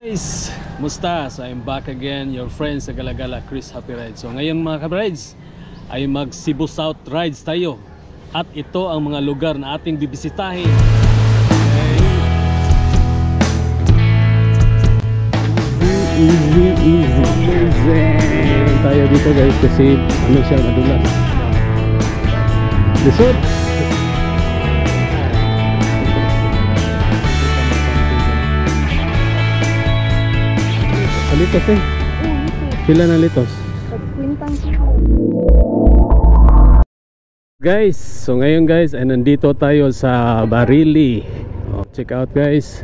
Guys, musta? So I'm back again, your friend sa Galagala, Chris Happy Rides. So ngayon mga ka-rides ay mag Cebu South Rides tayo. At ito ang mga lugar na ating bibisitahin. Easy tayo dito guys kasi ano siya, madulas. Lisod. Litos eh. Pila na litos? Guys, so ngayon guys ay nandito tayo sa Barili. Check out guys.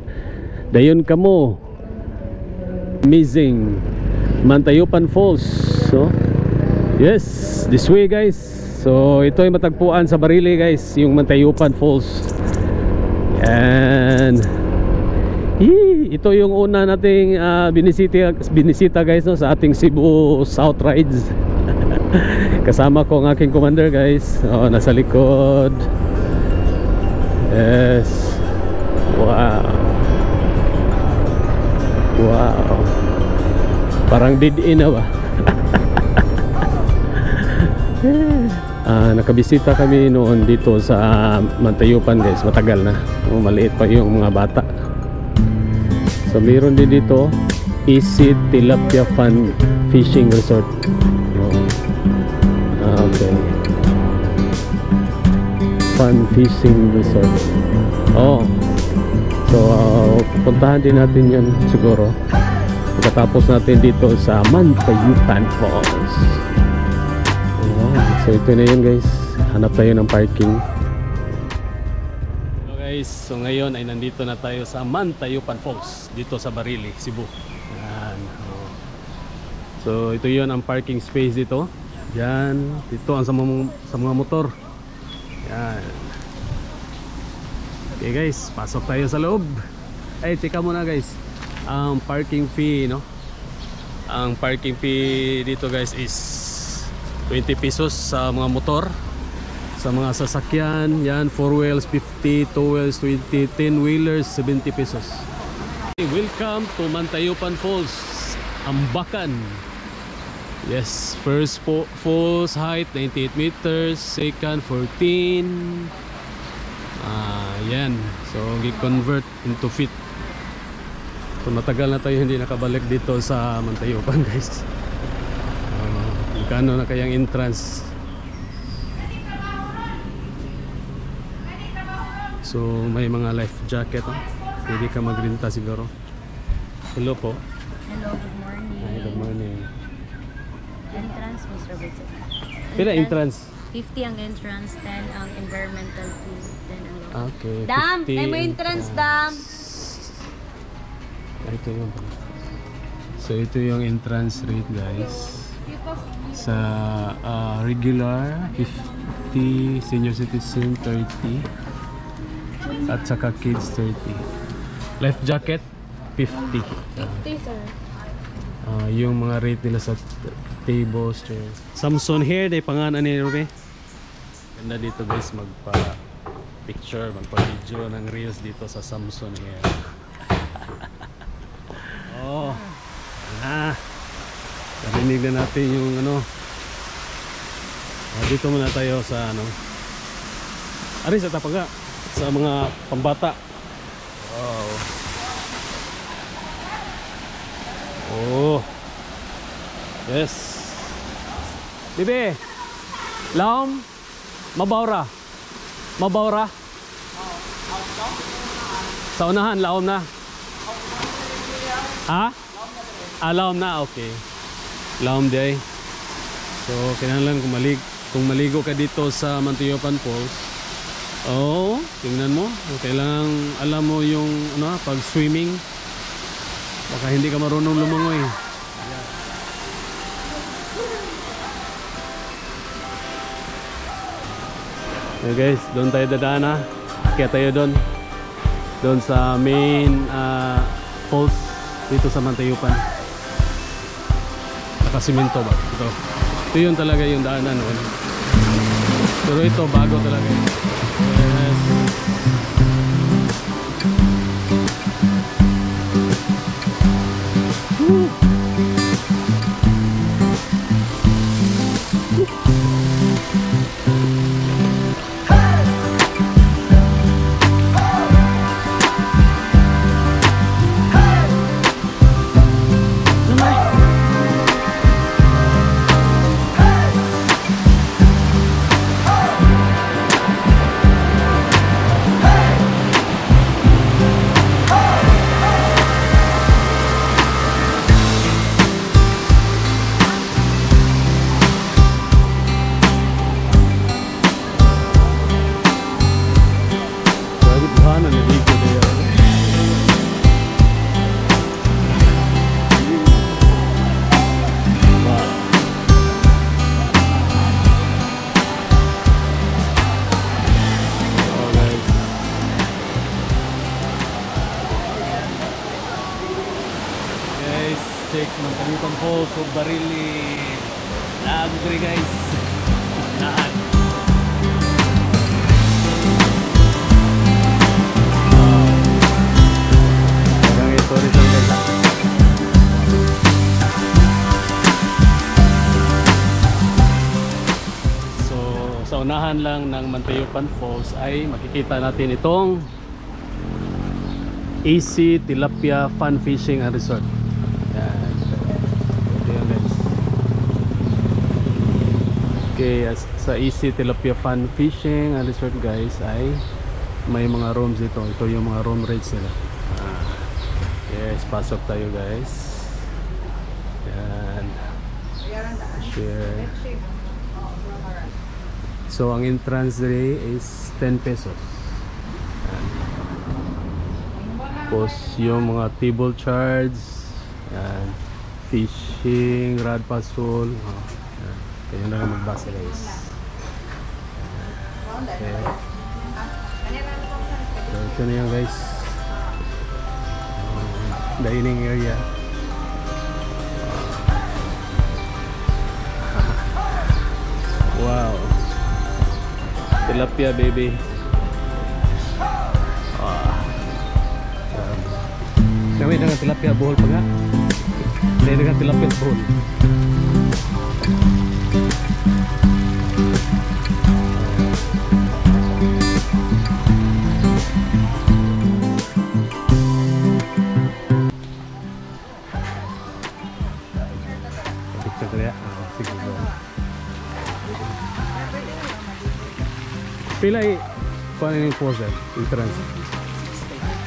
Dayon kamo. Amazing Mantayupan Falls. So, yes, this way guys. So ito ay matagpuan sa Barili guys, yung Mantayupan Falls. And ito yung una nating binisita guys, no, sa ating Cebu South Rides. Kasama ko ang aking commander guys, nasa likod. Yes. Wow. Wow. Parang did-in na ba? Nakabisita kami noon dito sa Mantayupan guys, matagal na. Maliit pa yung mga bata. So meron din dito Easy Tilapia Fun Fishing Resort. Okay. Fun Fishing Resort. So puntahan din natin yun siguro pagkatapos natin dito sa Mantayupan Falls. So ito na yun guys. Hanap tayo ng parking. So ngayon ay nandito na tayo sa Mantayupan Falls dito sa Barili, Cebu. Yan. So ito yun ang parking space dito. Yan, dito ang sa mga motor. Yan. Okay guys, pasok tayo sa loob. Ay, teka muna guys. Ang parking fee, no? Ang parking fee dito guys is 20 pesos sa mga motor. Sa mga sasakyan, yan, 4 wheels 50, 2 wheels 20, 10 wheelers 70 pesos. Welcome to Mantayupan Falls, Ambacan. Yes, first falls height 98 meters, second 14. Yan, so i-convert into feet. So matagal na tayo hindi nakabalik dito sa Mantayupan guys. Magkano na kayang entrance? So may mga life jacket, pwede ka magrinta siguro. Hello po. Hello, good morning. Hi, good morning. Entrance, Mr. Roberto. Pila entrance? 50 ang entrance, 10 ang environmental fee, 10 ang local. Okay. Dam! May mo entrance, Dam! Ito yung so ito yung entrance rate guys. Sa regular 50, senior citizen 30. At saka kids 30. Life jacket 50. 50, sir. Yung mga rate nila sa tables, chairs. Samson hair, day pangalan ni Ruby. Ganda dito guys, magpa picture, magpa video ng reels dito sa Samson hair. Narinig na natin yung ano. Dito muna tayo sa ano. Ari sa tapaga. Sa mga pambata. Wow. Yes. Bibi. Laom. Mabawra. Mabawra. Sa unahan, laom na. Ha? Laom na, okay. Laom day. So, kinahanglan kung maligo ka dito sa Mantayupan Falls. Tingnan mo. Kailangan alam mo yung pag swimming. Baka hindi ka marunong lumangoy. So guys, doon tayo dadaan. Kaya tayo doon sa main falls dito sa Mantayupan. Nakasimento ba? Ito yun talaga yung daanan noon. Pero ito bago talaga. Yes. Check ng Kalimutan Falls of Barili. Lago ko rin guys. Lahat. Parang ito rin guys. So sa unahan lang ng Mantayupan Falls ay makikita natin itong AC Tilapia Fun Fishing and Resort. Okay, sa Easy Tilapia Fun Fishing and Resort guys ay may mga rooms dito. Ito yung mga room rates nila. Yes, pasok tayo guys. Yan. Share. So ang entrance day is 10 pesos. Yan. Tapos yung mga table charge, yan. Fishing, rod puzzle. Kaya na lang magbasa guys. Okay. So ito na yan guys. Dining area. Wow. Tilapia baby. Kami dengan tilapia bohol pa nga. Kami dengan tilapia bohol. Pila kuan ini pose entrance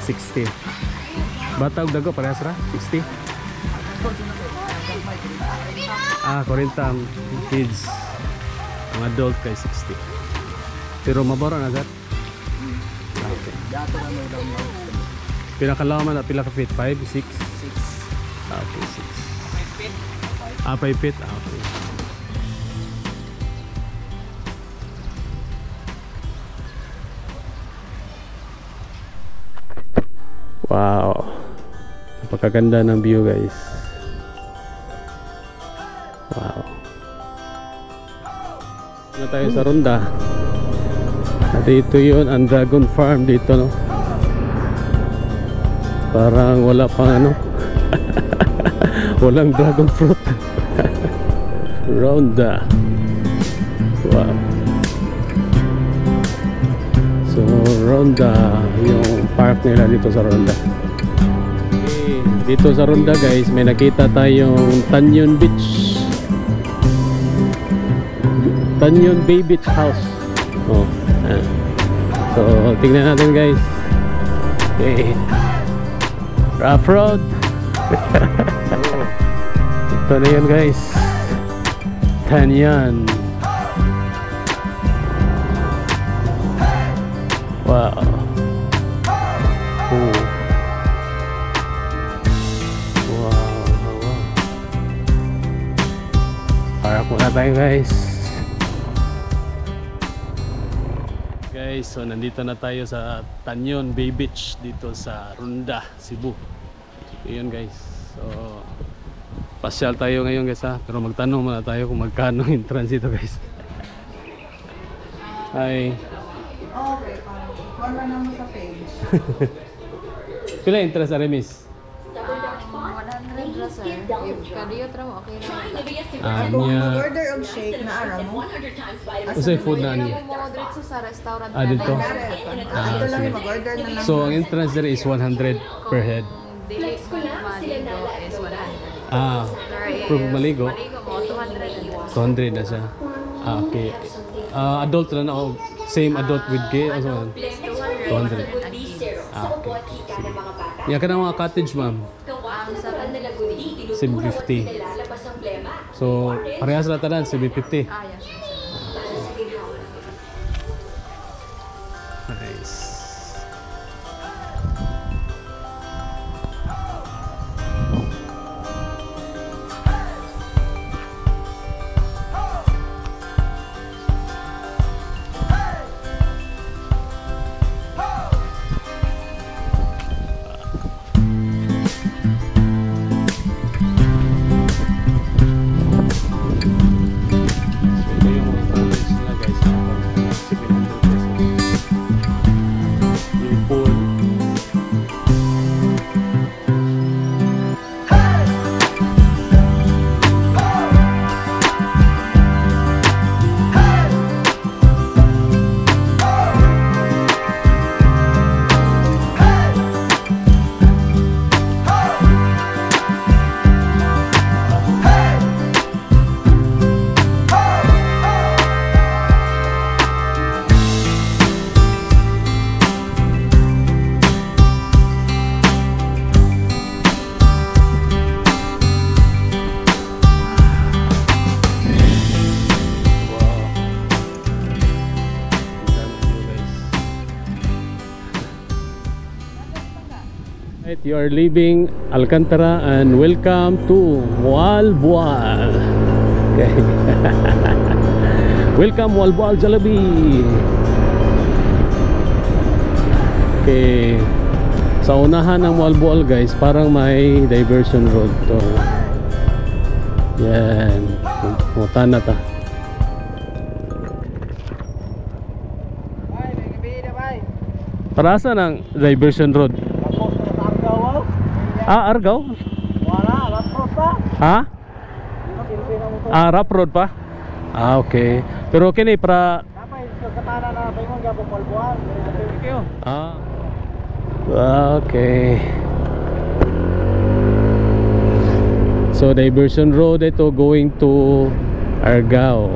60. Bata ug dago parehas ra 60. 40 ang kids. Ang adult kay 60. Pero mabara na sir. Okay. Pinakalaman na pila ka feet 5 6 okay 6 5 feet okay. Wow, napakaganda ng view guys. Wow. Na tayo sa Ronda. At ito yun ang dragon farm dito no. Parang wala pang ano. Walang dragon fruit. Ronda. Wow. So Ronda yung park nila dito sa Ronda. Okay, dito sa Ronda guys may nakita tayong Tanyon Beach, Tanyon Bay Beach House. So tingnan natin guys. Okay, rough road. Ito na yun guys, Tanyon. Wow. Wow. Parang muna tayo guys. Guys, so nandito na tayo sa Tanyon Bay Beach dito sa Ronda, Cebu. Ayun guys. So pasyal tayo ngayon guys ha. Pero magtanong muna tayo kung magkano yung entrance dito guys. Hi. Okay, wala naman sa page. Pila interest ari miss? 100 ra sir. If kadiyot ra mo, okay ra. Niya. Mag-order og shake na ara mo. Usay food na niya. Mo diretso sa restaurant. Dito? Ito lang yung mag-order na lang. So, ang entrance there is 100 per head. Dili ko maligo is 100. Pero maligo, Maligo mo 200. 200 na siya. Okay. Adult na ako. Same adult with gay. Also, 200. 200. Okay. Yan ka na mga cottage, ma'am. Sa kanila 750. So, parehas na tanan, 750. yes. Nice. Right, you are leaving Alcantara and welcome to Walboal. Okay. Welcome Walboal Jollibee. Okay. Sa unahan ng Walboal guys, parang may diversion road to. Yan. Mutan na ta. Para saan ang diversion road? Argao? Wala, laptop pa. Ha? Rough road pa? Okay. Pero kini para Kapay, katana na ba yung gabo palbuan? Okay. So diversion road ito going to Argao.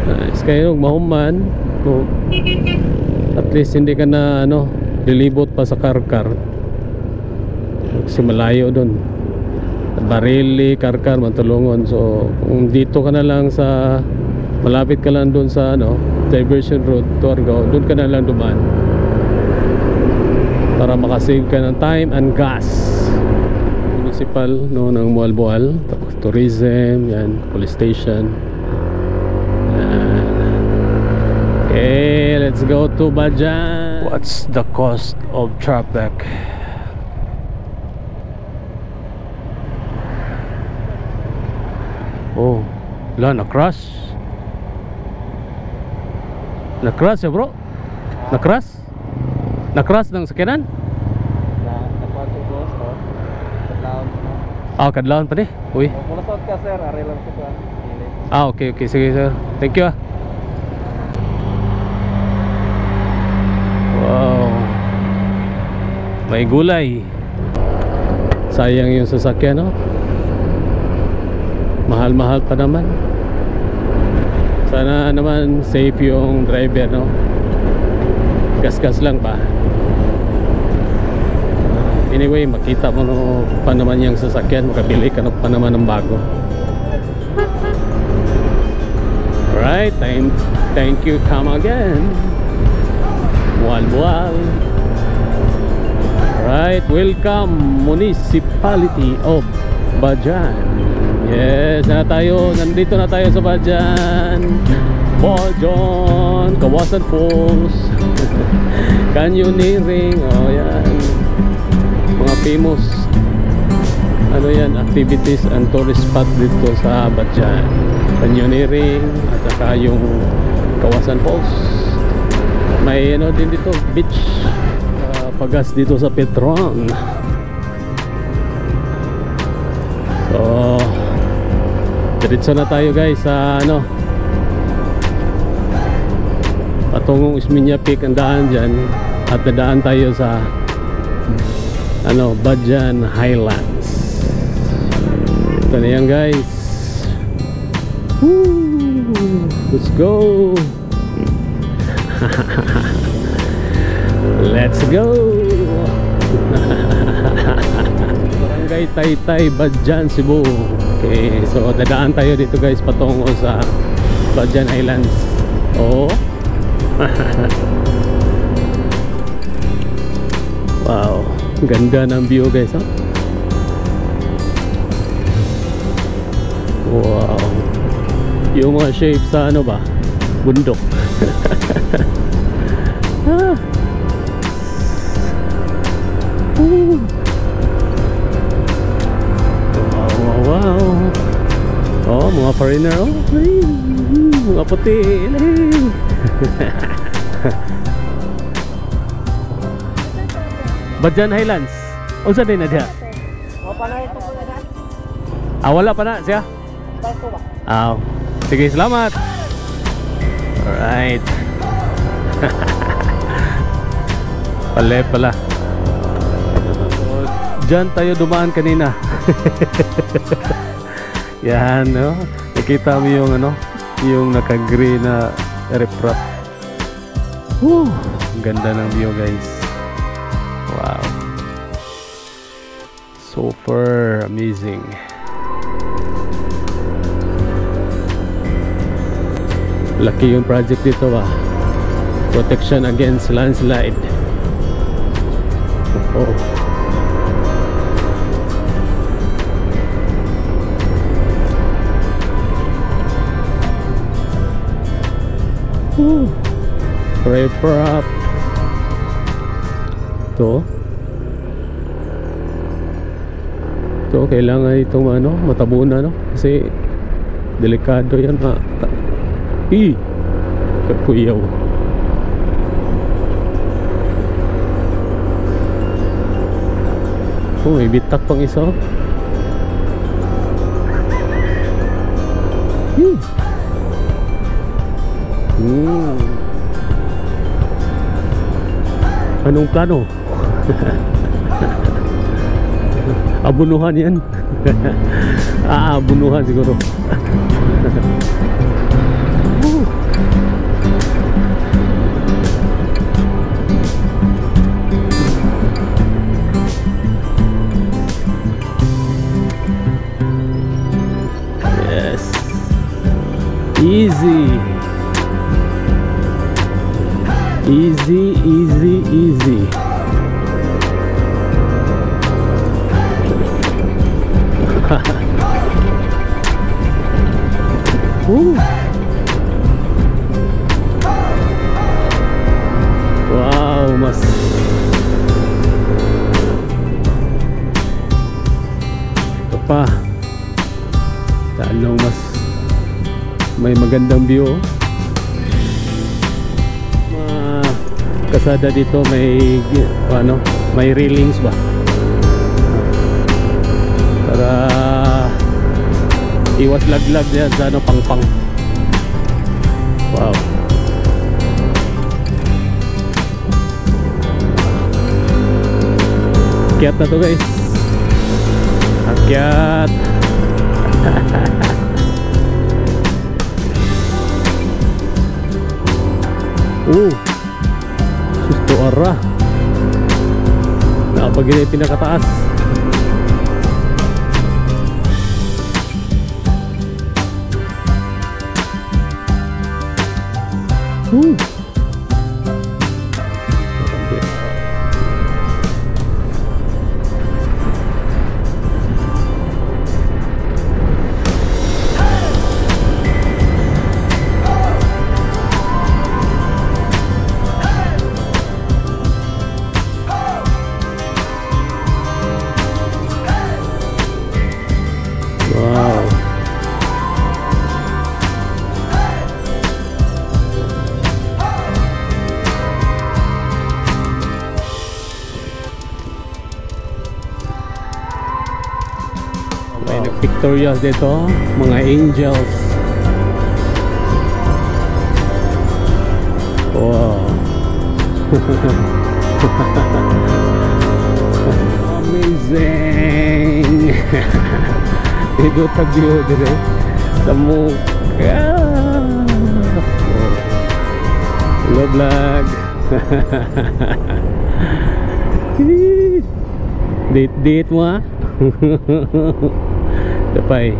Nice kayo mahuman. So, at least hindi ka na lilibot pa sa Karkar. Kasi malayo doon. Barili, Karkar, Mantulungon. So kung dito ka na lang sa malapit ka lang doon sa diversion road to Argao, doon ka na lang dumaan para makasave ka ng time and gas. Municipal ng Walboal, tapos tourism, yan, police station. Okay, let's go to Bajan. What's the cost of traffic? Oh, na-crash. Na-crash ya bro? Na-crash? Na-crash ng sakyanan? Kadlaon pa di? Uy. Mulasot ka sir, ari lang sa Okay, sige sir. Thank you Wow. May gulay. Sayang yung sasakyan Mahal-mahal pa naman. Sana naman safe yung driver Gas-gas lang pa. Anyway, makita mo pa naman yung sasakyan, makabili ka pa naman ng bago. Alright, thank you, come again. Walboal. Alright, welcome Municipality of Bajan. Yes, nandito na tayo sa Bajan. Bajan, Kawasan Falls. Canyoneering, yan. Mga famous activities and tourist spot dito sa Bajan. Canyoneering at saka yung Kawasan Falls. May din dito beach, pagas dito sa Petron. So diretso na tayo guys sa ano, patungong Ismeña Peak ang daan dyan. At dadaan tayo sa ano, Badjan Highlands. Ito na yan guys. Woo! Let's go. Let's go. Barangay Taytay, Badjan, Cebu. Okay, so dadaan tayo dito guys patungo sa Badjan Highlands. Oh. Wow, ganda ng view guys, huh? Wow. Yung mga shape sa ano ba? Bundok. Ah. Wow, wow. Oh, mga foreigner, oh. Ay, mga puti. Badjan Highlands. Unsa din na diha? Mapanay ito po na daan. Wala pa na siya. Ito ba? Sige, salamat. Alright. Pala. Diyan tayo dumaan kanina. Yan, no? Nakita mo yung ano, yung naka-green na riprap. Woo! Ganda ng view guys. Wow. Super amazing. Laki yung project dito ba. Protection against landslide. Oh. Riprap. Ito kailangan itong ano, matabunan, no? Kasi delikado yan, ha. Kapuyaw. Oh, may bitak pang isa. Anong plano? Abunuhan yan. Abunuhan siguro. Yes. Easy. Easy, easy, easy. Wow, mas ito pa. Talong mas may magandang view. Kasada dito may ano, may railings ba para iwas laglag yan sa ano, pangpang. Wow. Akyat na to guys. Akyat. Susto ara. Napagilay pinakataas. May nag-pictorials dito, mga angels. Wow. Amazing. Ito tag-view dire sa mukha. Hello vlog. Date mo ha. Dapay.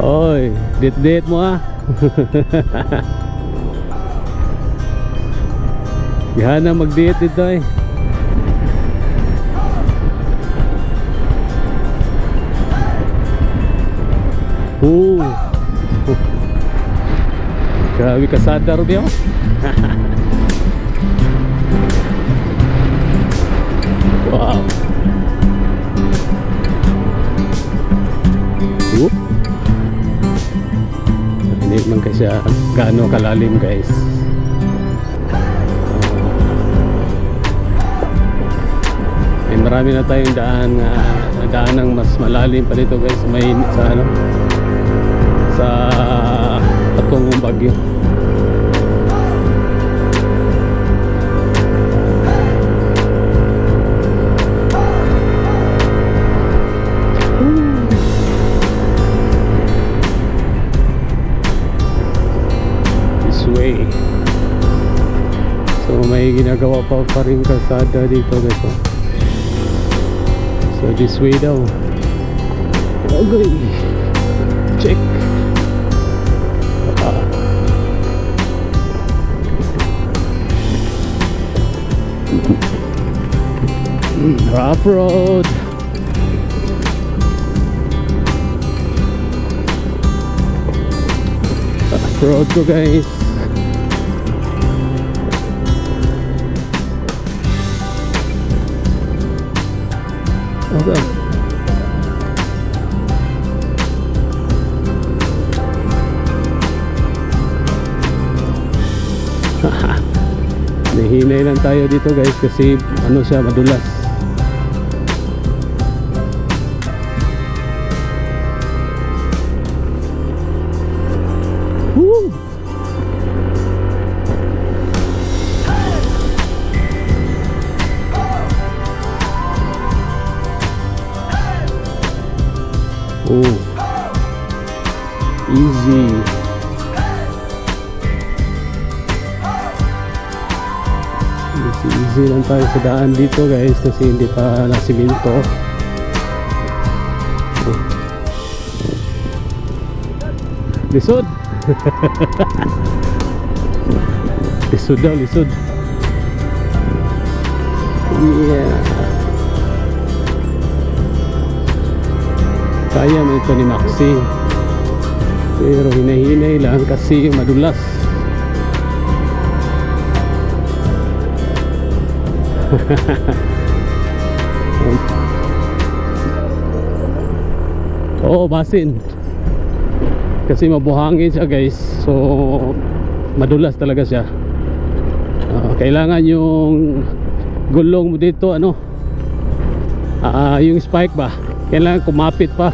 Oy, date mo ha. Yan na mag-date dito eh. Grabe kasada rin yun. Wow. Hindi man kasi gaano kalalim guys. Marami na tayong daan ng mas malalim pa dito guys. May sa ano, sa patungong bagyo. This way. So may ginagawa pa rin kalsada dito guys. So this way daw. Okay. Check. Rough road. Rough road ko guys. Okay. Nahinay lang tayo dito guys kasi ano siya, madulas. Woo! Oh, easy. Easy lang tayo sa daan dito guys kasi hindi pa nasiminto. Lisod. Lisod daw, lisod. Yeah. Kaya mo ito ni Maxi, pero hinahinay lang kasi madulas. Oo, basin kasi mabuhangin siya guys, so madulas talaga siya. Kailangan yung gulong mo dito ano, yung spike ba, kailangan kumapit pa.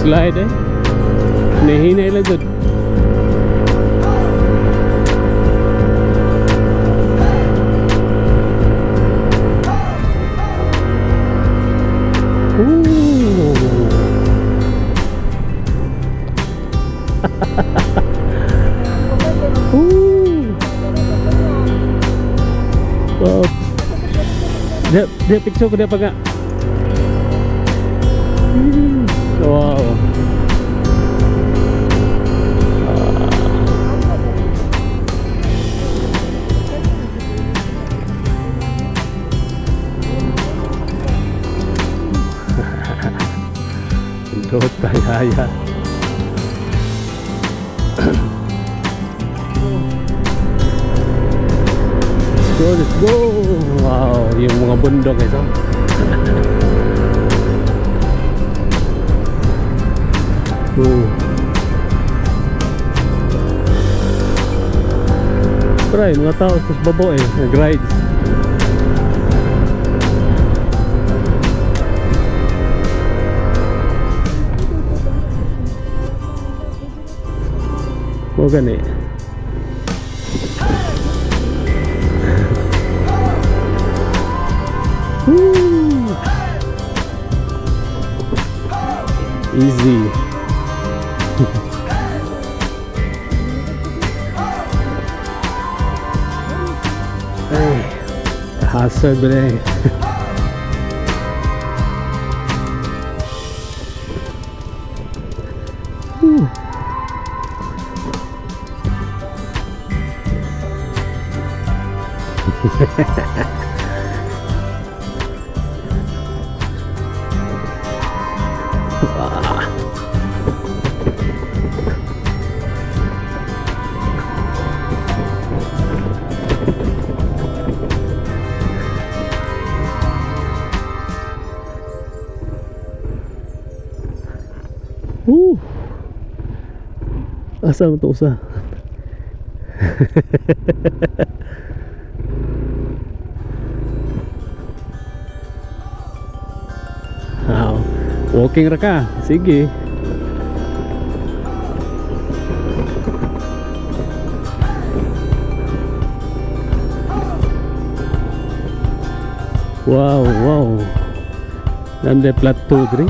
Slide eh, nahinay lang dun. Dia picture ko dia pa nga. Wow. Pindot kayaya. Let's go. Wow, yung mga bundok ito. Pero mga tao sa babo nag-ride. O gani. Easy. Hey, hazard bre. Asa mo ito usa? Walking ra ka? Sige. Wow, wow. Nande plateau diri.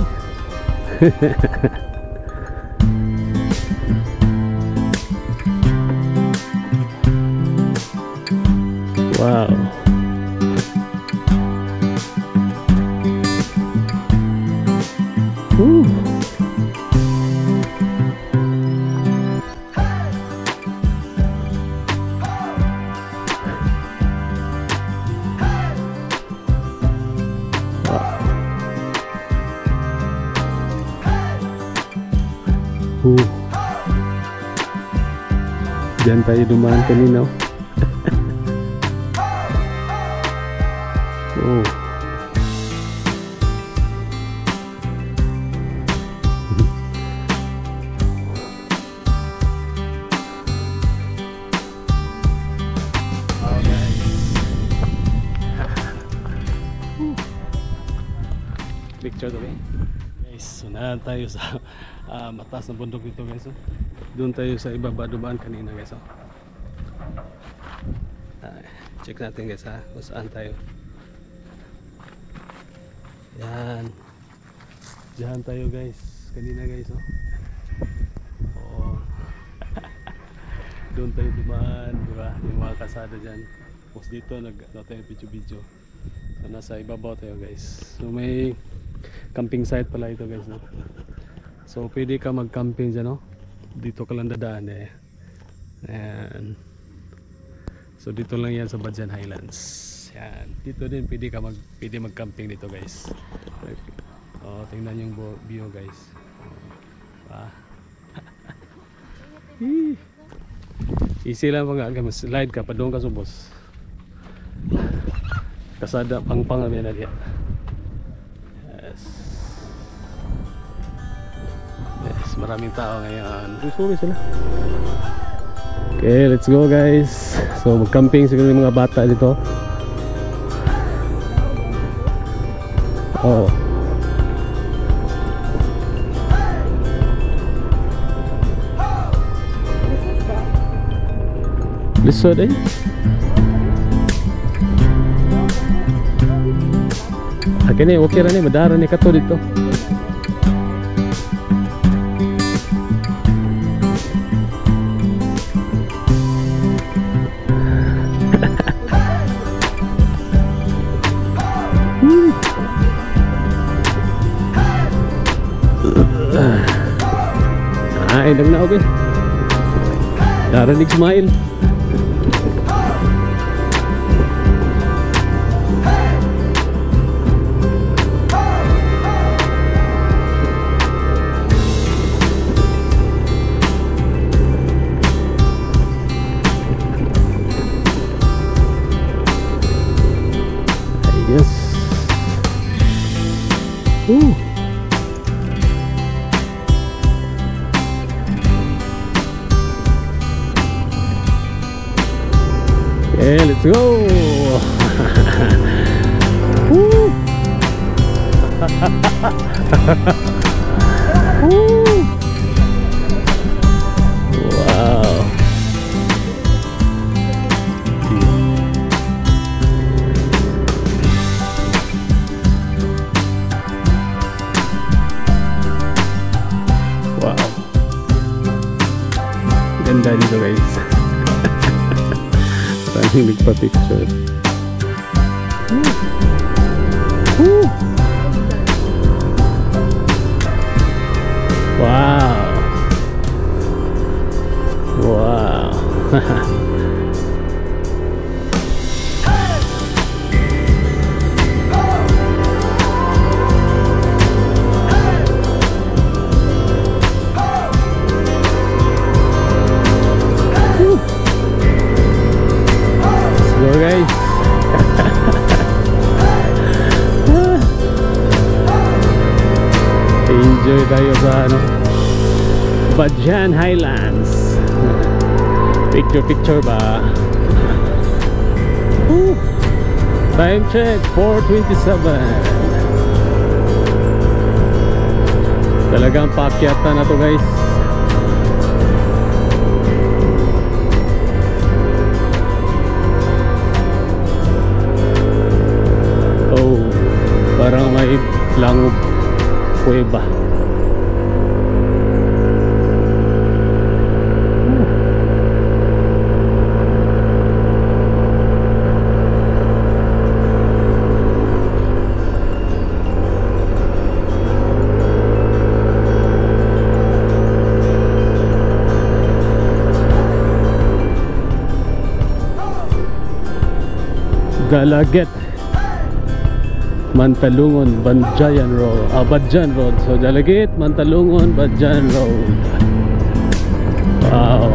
Wow. Diyan tayo dumaan kanina. Oh. Picture to guys. Sunahan tayo sa mataas na bundok dito guys. Doon tayo sa ibaba dumaan kanina guys. Check natin guys kung saan tayo. Yan. Diyan tayo guys. Kanina guys Doon tayo dumaan, diba? Yung mga kasada dyan. Tapos dito tayo video. So nasa ibabaw tayo guys. So may camping site pala ito guys So pwede ka mag-camping dyan Dito ka lang dadaan Ayan. So dito lang yan sa Badjan Highlands. Yan. Dito din pwede mag-camping dito guys. Tingnan yung view guys. Easy lang slide ka pa doon ka subos. Kasada pang namin na diyan. Yes, maraming tao ngayon. Susuwi sila. Okay, let's go guys. So mag-camping siguro yung mga bata dito. Lisod Akin okay ra ni madara ni kato dito. Nain lang na ako eh. Narinig smile. Yes. Ooh. Okay, let's go. Woo. Woo. Wow. Wow. Ganda dito guys. Maraming nagpa-picture. Woo. Wow. Wow. Go guys. Enjoy tayo sa ano, Badjan Highlands. Picture ba? Time check 4:27. Talagang paakyatan na to guys. Parang may langub kuweba. Dalaget Mantalungon, Badjan Road. Badjan Road. So Dalaget, Mantalungon, Badjan Road. Wow.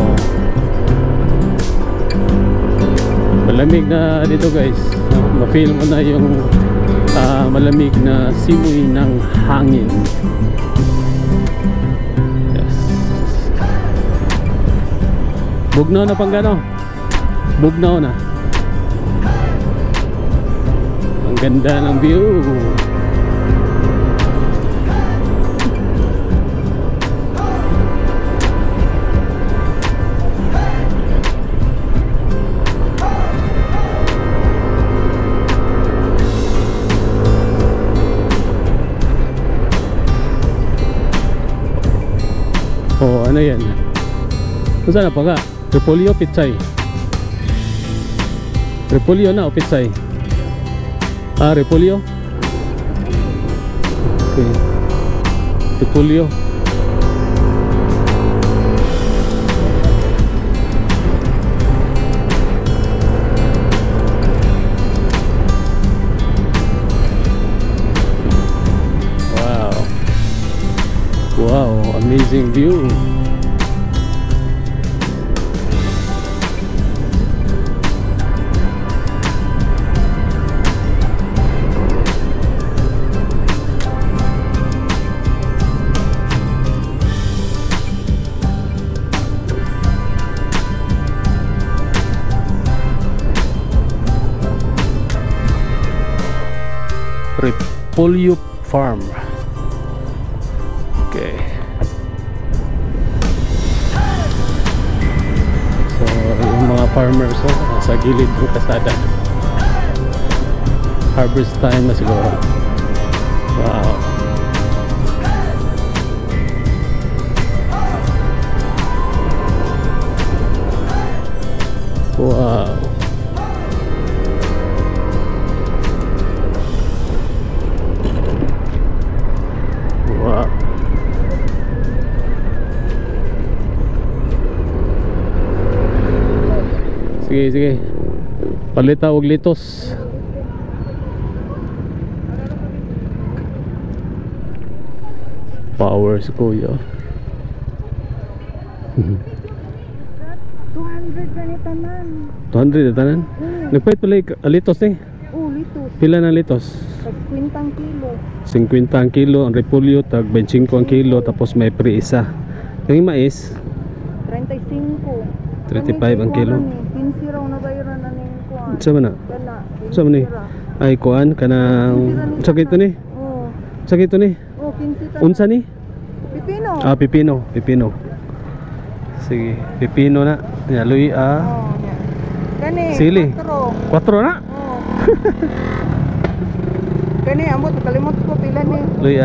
Malamig na dito guys. Ma-feel mo na yung malamig na simoy ng hangin. Yes. Bugnaw na panggano. Bugnaw na. Ganda ng view. Oh, ano yan? Kung saan na pa ka? Repolyo, Pitsay. Repolyo na o Pitsay? Repolyo. Okay. Repolyo. Wow. Wow, amazing view. Repolyo Farm. Okay. So yung mga farmers sa gilid ng kasada. Harvest time na siguro. Wow. Wow. Wow. Sige, sige. Palita og litos. Power si Kuya. 200 na tanan. 200 na tanan? Nagpait pala litos eh. Oh, litos. Pila na litos? Tag 50 kilo. 50 ang kilo, ang repolyo tag 25 ang kilo, tapos may pre isa. Yung mais 35. 35 ang kilo. 15 raw na bayaran na ning kuan. Sa man na? Kana. Sa man ni? Ay kuan kanang sakit to ni? Oh. Sakit to ni? Oh, 15 tanan. Unsa ni? Pipino. Ah, pipino, pipino. Sige, pipino na. Ya, luy Oh, yeah. Kani. Sili. 4. 4 na. Oh. Kani amot kalimot ko pila ni. Luy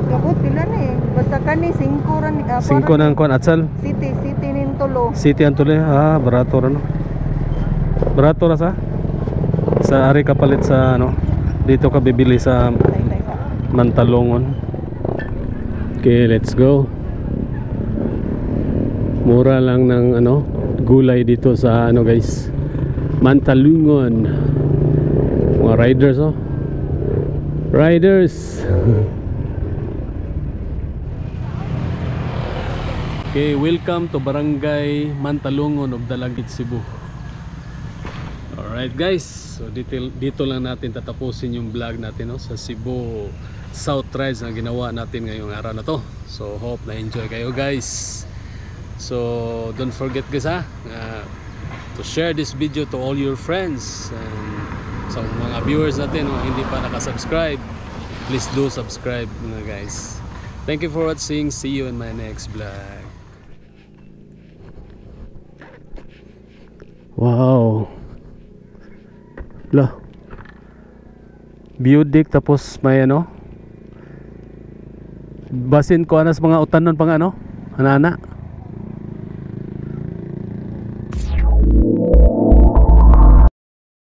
Kapot pila ni. Basta kani 5 ra ni. 5 nang kuan atsal. City nin tulo. City ang tuloy. Ah, barato ra no. Barato ra sa ari kapalit sa ano. Dito ka bibili sa Mantalongon. Okay, let's go. Mura lang ng ano, gulay dito sa ano guys, Mantalongon. Mga riders oh. Riders. Okay, welcome to Barangay Mantalongon of Dalagit, Cebu. Alright guys, so dito lang natin tatapusin yung vlog natin no, sa Cebu South Rides na ginawa natin ngayong araw na to. So hope na enjoy kayo guys. So don't forget guys to share this video to all your friends, and sa mga viewers natin na hindi pa nakasubscribe, please do subscribe guys. Thank you for watching. See you in my next vlog. Wow. Lah. Beauty tapos may ano, basin ko anas mga utanon pang ano, anana.